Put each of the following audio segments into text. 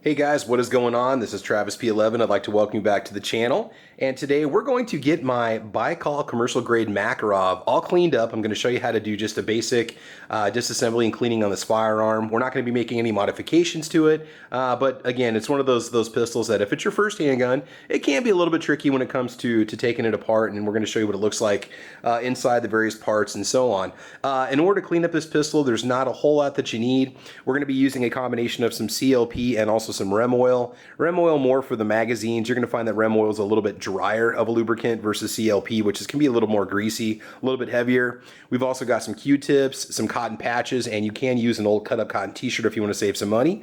Hey guys, what is going on? This is Travis P11. I'd like to welcome you back to the channel. And today we're going to get my Baikal commercial grade Makarov all cleaned up. I'm going to show you how to do just a basic disassembly and cleaning on this firearm. We're not going to be making any modifications to it, but again, it's one of those pistols that if it's your first handgun, it can be a little bit tricky when it comes to taking it apart, and we're going to show you what it looks like inside the various parts and so on. In order to clean up this pistol, there's not a whole lot that you need. We're going to be using a combination of some CLP and also some rem oil. Rem oil more for the magazines. You're going to find that rem oil is a little bit drier of a lubricant versus CLP, which can be a little more greasy, a little bit heavier. We've also got some Q-tips, some cotton patches, and you can use an old cut-up cotton t-shirt if you want to save some money.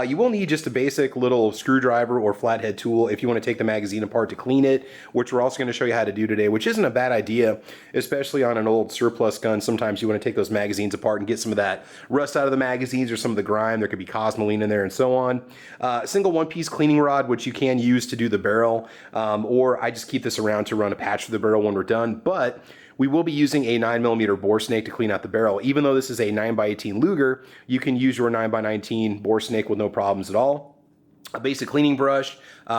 You will need just a basic little screwdriver or flathead tool if you want to take the magazine apart to clean it, which we're also going to show you how to do today, which isn't a bad idea, especially on an old surplus gun. Sometimes you want to take those magazines apart and get some of that rust out of the magazines or some of the grime. There could be cosmoline in there and so on. Single one-piece cleaning rod, which you can use to do the barrel, or I just keep this around to run a patch for the barrel when we're done. But we will be using a 9mm bore snake to clean out the barrel. Even though this is a 9x18 Luger, you can use your 9x19 bore snake with no problems at all. A basic cleaning brush.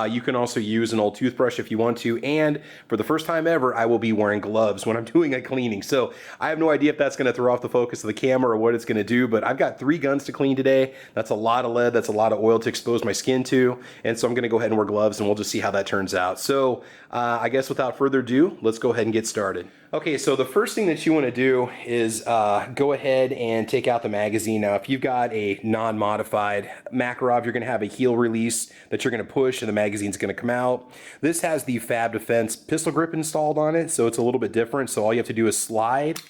You can also use an old toothbrush if you want to, and for the first time ever, I will be wearing gloves when I'm doing a cleaning. So I have no idea if that's going to throw off the focus of the camera or what it's going to do, but I've got 3 guns to clean today. That's a lot of lead, that's a lot of oil to expose my skin to, and so I'm going to go ahead and wear gloves and we'll just see how that turns out. So I guess without further ado, let's go ahead and get started. Okay, so the first thing that you want to do is go ahead and take out the magazine. Now, if you've got a non-modified Makarov, you're going to have a heel release that you're going to push and the magazine's going to come out. This has the Fab Defense pistol grip installed on it, so it's a little bit different. So all you have to do is slide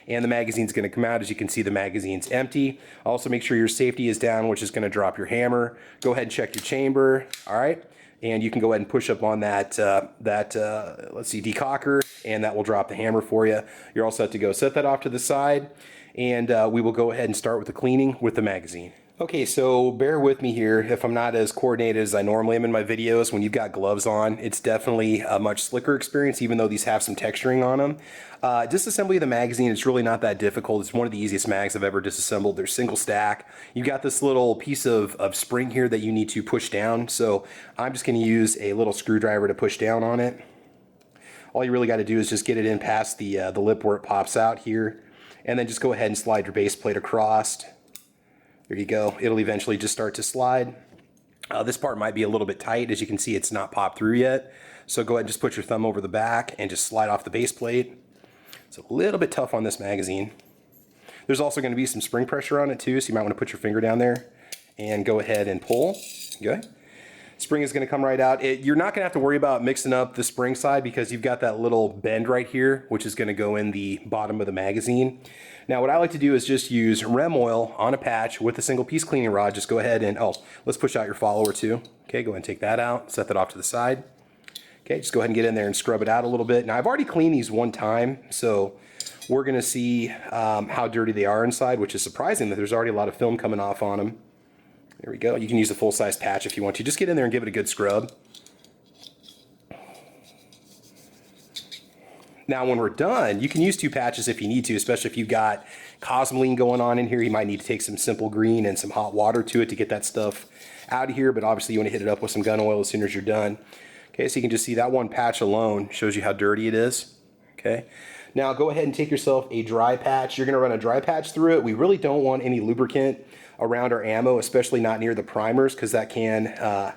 and the magazine's going to come out. As you can see, the magazine's empty. Also, make sure your safety is down, which is going to drop your hammer. Go ahead and check your chamber. All right. And you can go ahead and push up on that, let's see, decocker, and that will drop the hammer for you. You're all set to go. Set that off to the side, and we will go ahead and start with the cleaning with the magazine. Okay, so bear with me here if I'm not as coordinated as I normally am in my videos. When you've got gloves on, it's definitely a much slicker experience, even though these have some texturing on them. Disassembly of the magazine is really not that difficult. It's one of the easiest mags I've ever disassembled. They're single stack. You've got this little piece of spring here that you need to push down. So I'm just going to use a little screwdriver to push down on it. All you really got to do is just get it in past the lip where it pops out here, and then just go ahead and slide your base plate across. There you go. It'll eventually just start to slide. This part might be a little bit tight. As you can see, it's not popped through yet. So go ahead and just put your thumb over the back and just slide off the base plate. It's a little bit tough on this magazine. There's also going to be some spring pressure on it too, so you might want to put your finger down there and go ahead and pull. Okay. Spring is going to come right out. You're not going to have to worry about mixing up the spring side because you've got that little bend right here, which is going to go in the bottom of the magazine. Now, what I like to do is just use rem oil on a patch with a single piece cleaning rod. Just go ahead and, let's push out your follower too. Okay, go ahead and take that out, set that off to the side. Okay, just go ahead and get in there and scrub it out a little bit. Now, I've already cleaned these one time, so we're going to see how dirty they are inside, which is surprising that there's already a lot of film coming off on them. There we go. You can use a full-size patch if you want to. Just get in there and give it a good scrub. Now, when we're done, you can use 2 patches if you need to, especially if you've got cosmoline going on in here. You might need to take some simple green and some hot water to it to get that stuff out of here, but obviously you want to hit it up with some gun oil as soon as you're done. Okay, so you can just see that one patch alone shows you how dirty it is. Okay. Now, go ahead and take yourself a dry patch. You're going to run a dry patch through it. We really don't want any lubricant around our ammo, especially not near the primers, because that can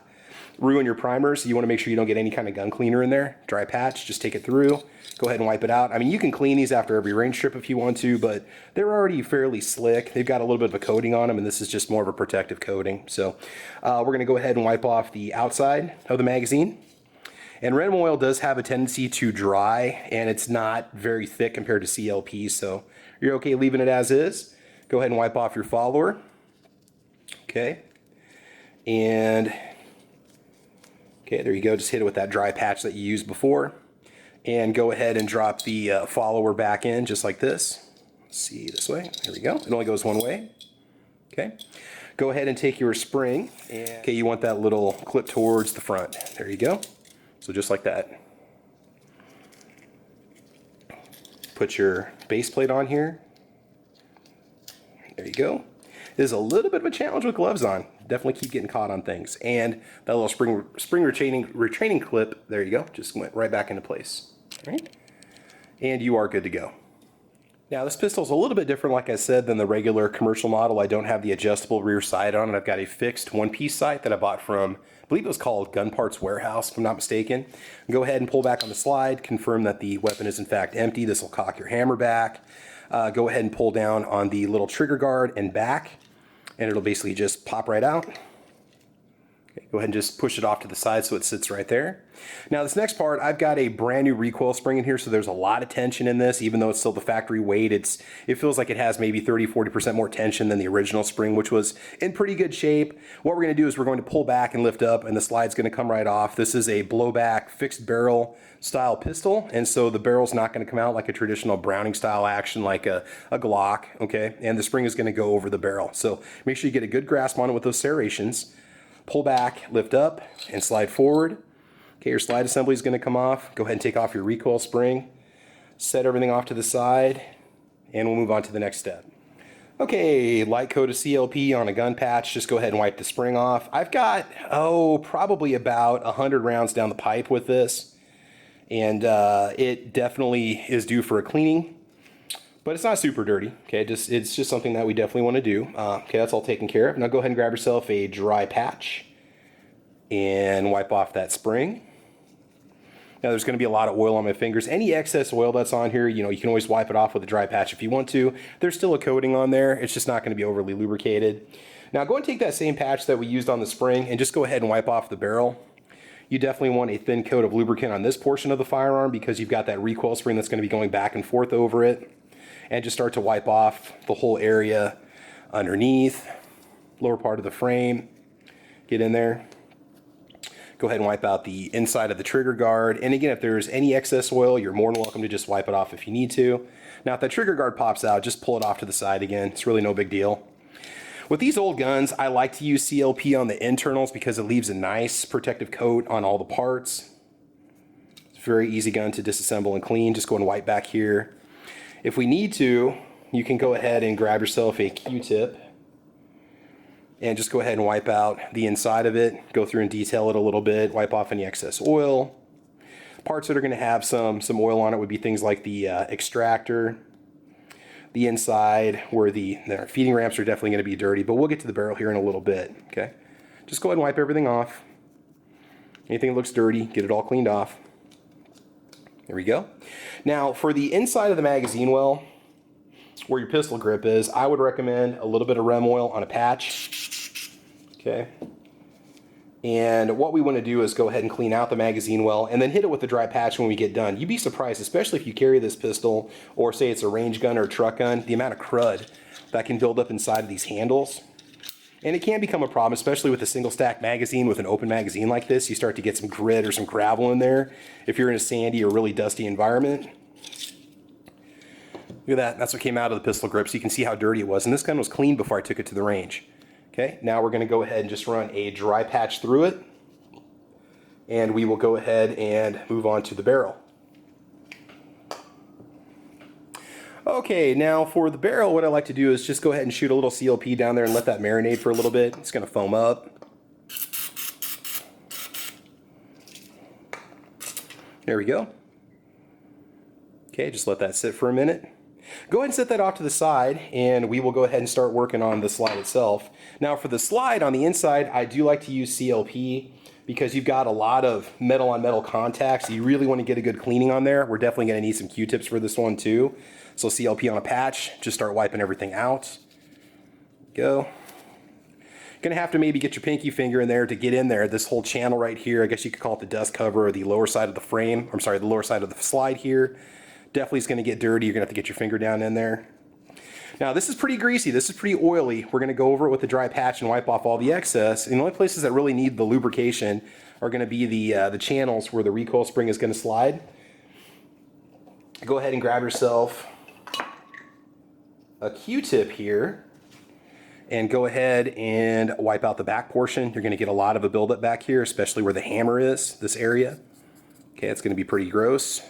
ruin your primers. You want to make sure you don't get any kind of gun cleaner in there. Dry patch, just take it through. Go ahead and wipe it out. I mean, you can clean these after every range trip if you want to, but they're already fairly slick. They've got a little bit of a coating on them, and this is just more of a protective coating. So we're going to go ahead and wipe off the outside of the magazine. And rem oil does have a tendency to dry, and it's not very thick compared to CLP, so you're okay leaving it as is. Go ahead and wipe off your follower. Okay. And okay, there you go. Just hit it with that dry patch that you used before. And go ahead and drop the follower back in just like this. Let's see, this way. There we go. It only goes one way. Okay. Go ahead and take your spring. And, okay, you want that little clip towards the front. There you go. So just like that. Put your base plate on here. There you go. It is a little bit of a challenge with gloves on. definitely keep getting caught on things. And that little spring retaining clip, there you go, just went right back into place. All right, and you are good to go. Now this pistol is a little bit different, like I said, than the regular commercial model. I don't have the adjustable rear sight on it. I've got a fixed one-piece sight that I bought from, I believe it was called Gun Parts Warehouse, if I'm not mistaken. Go ahead and pull back on the slide, confirm that the weapon is in fact empty. This will cock your hammer back. Go ahead and pull down on the little trigger guard and back, and it'll basically just pop right out. Okay, go ahead and just push it off to the side so it sits right there. Now this next part, I've got a brand new recoil spring in here, so there's a lot of tension in this. Even though it's still the factory weight, it feels like it has maybe 30-40% more tension than the original spring, which was in pretty good shape. What we're going to do is we're going to pull back and lift up, and the slide's going to come right off. This is a blowback fixed barrel style pistol, and so the barrel's not going to come out like a traditional Browning style action like a Glock, okay? And the spring is going to go over the barrel. So make sure you get a good grasp on it with those serrations. Pull back, lift up, and slide forward. Okay, your slide assembly is going to come off. Go ahead and take off your recoil spring. Set everything off to the side, and we'll move on to the next step. Okay, light coat of CLP on a gun patch. Just go ahead and wipe the spring off. I've got, probably about 100 rounds down the pipe with this, and it definitely is due for a cleaning. But it's not super dirty, okay? It's just something that we definitely want to do. Okay, that's all taken care of. Now go ahead and grab yourself a dry patch and wipe off that spring. Now there's going to be a lot of oil on my fingers. Any excess oil that's on here, you can always wipe it off with a dry patch if you want to. There's still a coating on there. It's just not going to be overly lubricated. Now go and take that same patch that we used on the spring and just go ahead and wipe off the barrel. You definitely want a thin coat of lubricant on this portion of the firearm because you've got that recoil spring that's going to be going back and forth over it. And just start to wipe off the whole area underneath, lower part of the frame. Get in there. Go ahead and wipe out the inside of the trigger guard. And again, if there's any excess oil, you're more than welcome to just wipe it off if you need to. Now, if that trigger guard pops out, just pull it off to the side again. It's really no big deal. With these old guns, I like to use CLP on the internals because it leaves a nice protective coat on all the parts. It's a very easy gun to disassemble and clean. Just go and wipe back here. If we need to, you can go ahead and grab yourself a Q-tip and just go ahead and wipe out the inside of it. Go through and detail it a little bit, wipe off any excess oil. Parts that are going to have some oil on it would be things like the extractor, the inside where the feeding ramps are definitely going to be dirty, but we'll get to the barrel here in a little bit, okay? Just go ahead and wipe everything off. Anything that looks dirty, get it all cleaned off. There we go. Now for the inside of the magazine well, where your pistol grip is, I would recommend a little bit of rem oil on a patch. Okay. And what we want to do is go ahead and clean out the magazine well and then hit it with the dry patch when we get done. You'd be surprised, especially if you carry this pistol or say it's a range gun or a truck gun, the amount of crud that can build up inside of these handles. And it can become a problem, especially with a single stack magazine with an open magazine like this. You start to get some grit or some gravel in there if you're in a sandy or really dusty environment. Look at that, that's what came out of the pistol grip, so you can see how dirty it was. And this gun was clean before I took it to the range. Okay, now we're gonna go ahead and just run a dry patch through it. And we will go ahead and move on to the barrel. Okay, now for the barrel, what I like to do is just go ahead and shoot a little CLP down there and let that marinate for a little bit. It's gonna foam up. There we go. Okay, just let that sit for a minute. Go ahead and set that off to the side, and we will go ahead and start working on the slide itself. Now for the slide on the inside, I do like to use CLP because you've got a lot of metal on metal contacts. You really want to get a good cleaning on there. We're definitely going to need some Q-tips for this one too. So CLP on a patch, just start wiping everything out. Go. Gonna have to maybe get your pinky finger in there to get in there. This whole channel right here, I guess you could call it the dust cover or the lower side of the frame. I'm sorry, the lower side of the slide here. Definitely is gonna get dirty. You're gonna have to get your finger down in there. Now this is pretty greasy, this is pretty oily. We're gonna go over it with the dry patch and wipe off all the excess. And the only places that really need the lubrication are gonna be the channels where the recoil spring is gonna slide. Go ahead and grab yourself a Q-tip here and go ahead and wipe out the back portion. You're gonna get a lot of a buildup back here, especially where the hammer is, this area. Okay, it's gonna be pretty gross.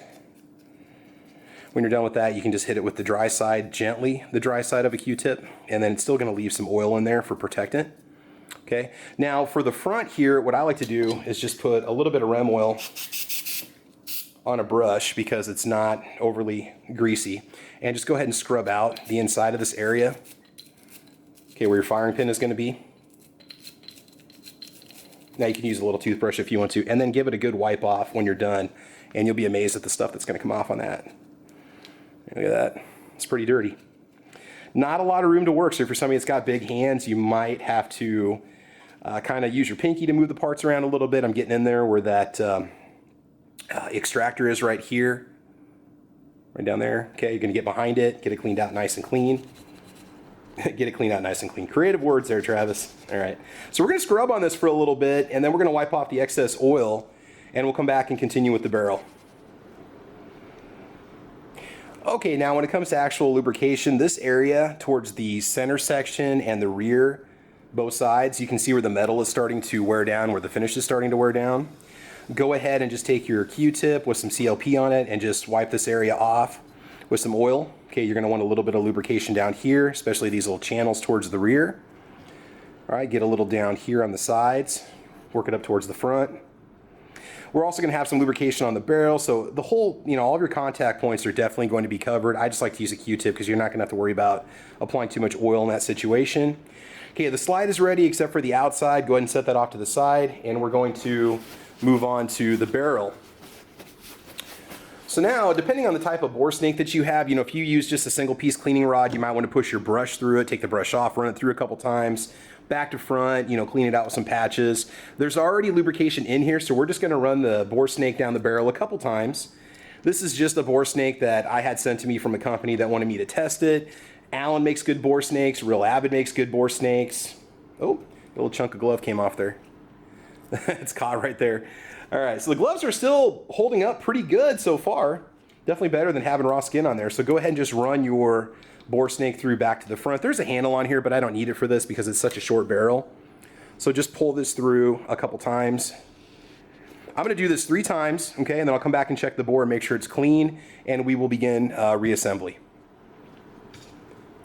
When you're done with that, you can just hit it with the dry side gently, the dry side of a Q-tip, and then it's still gonna leave some oil in there for protectant. Okay, Okay, now for the front here, what I like to do is just put a little bit of rem oil on a brush because it's not overly greasy, and just go ahead and scrub out the inside of this area, okay, where your firing pin is going to be. Now you can use a little toothbrush if you want to, and then give it a good wipe off when you're done, and you'll be amazed at the stuff that's going to come off on that. Look at that. It's pretty dirty. Not a lot of room to work, so if you're somebody that's got big hands, you might have to kind of use your pinky to move the parts around a little bit. I'm getting in there where that extractor is right here, right down there. Okay, you're going to get behind it, get it cleaned out nice and clean. Get it cleaned out nice and clean. Creative words there, Travis. All right, so we're going to scrub on this for a little bit, and then we're going to wipe off the excess oil, and we'll come back and continue with the barrel. Okay, now when it comes to actual lubrication, this area towards the center section and the rear, both sides, you can see where the metal is starting to wear down, where the finish is starting to wear down. Go ahead and just take your Q-tip with some CLP on it and just wipe this area off with some oil. Okay, you're going to want a little bit of lubrication down here, especially these little channels towards the rear. All right, get a little down here on the sides, work it up towards the front. We're also going to have some lubrication on the barrel, so the whole, all of your contact points are definitely going to be covered. I just like to use a Q-tip because you're not going to have to worry about applying too much oil in that situation. Okay, the slide is ready except for the outside. Go ahead and set that off to the side, and we're going to move on to the barrel. So now, depending on the type of bore snake that you have, if you use just a single piece cleaning rod, you might want to push your brush through it, take the brush off, run it through a couple times, back to front, clean it out with some patches. There's already lubrication in here, so we're just going to run the bore snake down the barrel a couple times. This is just a bore snake that I had sent to me from a company that wanted me to test it. Allen makes good bore snakes. Real Avid makes good bore snakes. Oh, a little chunk of glove came off there. It's caught right there. All right, so the gloves are still holding up pretty good so far. Definitely better than having raw skin on there. So go ahead and just run your bore snake through back to the front. There's a handle on here, but I don't need it for this because it's such a short barrel. So just pull this through a couple times. I'm going to do this 3 times, okay, and then I'll come back and check the bore and make sure it's clean, and we will begin reassembly.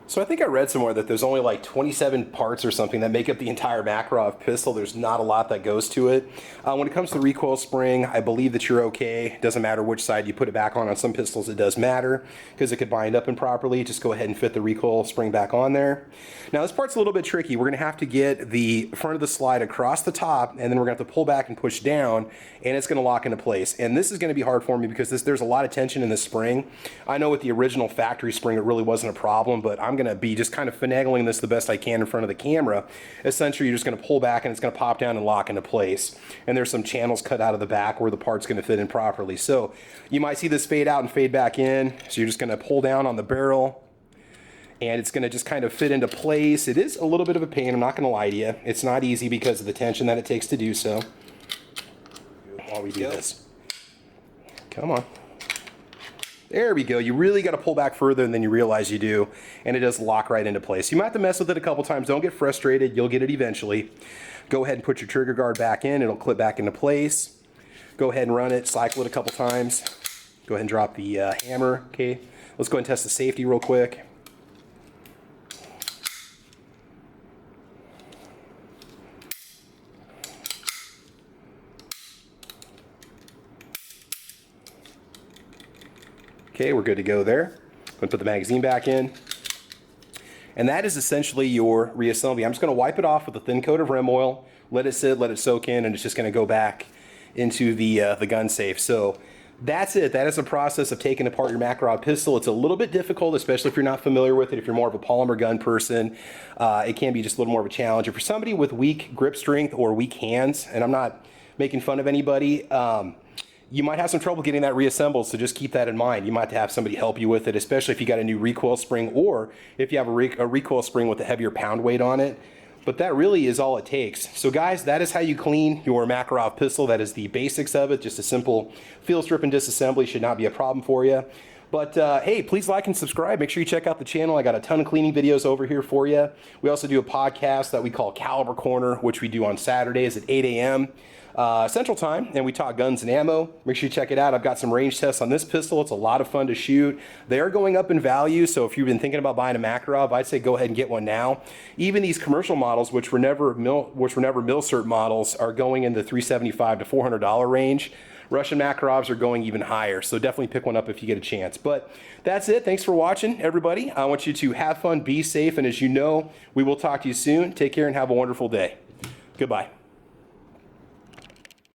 So I think I read somewhere that there's only like 27 parts or something that make up the entire Makarov pistol. There's not a lot that goes to it. When it comes to the recoil spring, I believe that you're okay. It doesn't matter which side you put it back on. On some pistols it does matter because it could bind up improperly. Just go ahead and fit the recoil spring back on there. Now this part's a little bit tricky. We're going to have to get the front of the slide across the top, and then we're going to have to pull back and push down, and it's going to lock into place. And this is going to be hard for me because there's a lot of tension in this spring. I know with the original factory spring it really wasn't a problem, but I'm going to be just kind of finagling this the best I can in front of the camera. Essentially, you're just going to pull back and it's going to pop down and lock into place. And there's some channels cut out of the back where the part's going to fit in properly. So you might see this fade out and fade back in. So you're just going to pull down on the barrel and it's going to just kind of fit into place. It is a little bit of a pain, I'm not going to lie to you. It's not easy because of the tension that it takes to do so. While we do this. Come on. There we go. You really got to pull back further than you realize you do, and it does lock right into place. You might have to mess with it a couple times. Don't get frustrated. You'll get it eventually. Go ahead and put your trigger guard back in. It'll clip back into place. Go ahead and run it. Cycle it a couple times. Go ahead and drop the hammer. Okay. Let's go ahead and test the safety real quick. Okay, we're good to go there. I'm going to put the magazine back in. And that is essentially your reassembly. I'm just going to wipe it off with a thin coat of rem oil, let it sit, let it soak in, and it's just going to go back into the gun safe. So that's it. That is the process of taking apart your Makarov pistol. It's a little bit difficult, especially if you're not familiar with it. If you're more of a polymer gun person, it can be just a little more of a challenge. If for somebody with weak grip strength or weak hands, and I'm not making fun of anybody, you might have some trouble getting that reassembled, so just keep that in mind. You might have somebody help you with it, especially if you got a new recoil spring or if you have a recoil spring with a heavier pound weight on it. But that really is all it takes. So guys, that is how you clean your Makarov pistol. That is the basics of it. Just a simple field strip and disassembly should not be a problem for you. But hey, please like and subscribe. Make sure you check out the channel. I got a ton of cleaning videos over here for you. We also do a podcast that we call Caliber Corner, which we do on Saturdays at 8 a.m. Central Time, and we talk guns and ammo. Make sure you check it out. I've got some range tests on this pistol. It's a lot of fun to shoot. They are going up in value, so if you've been thinking about buying a Makarov, I'd say go ahead and get one now. Even these commercial models, which were never mil cert models, are going in the $375 to $400 range. Russian Makarovs are going even higher, so definitely pick one up if you get a chance. But that's it. Thanks for watching, everybody. I want you to have fun, be safe, and as you know, we will talk to you soon. Take care and have a wonderful day. Goodbye.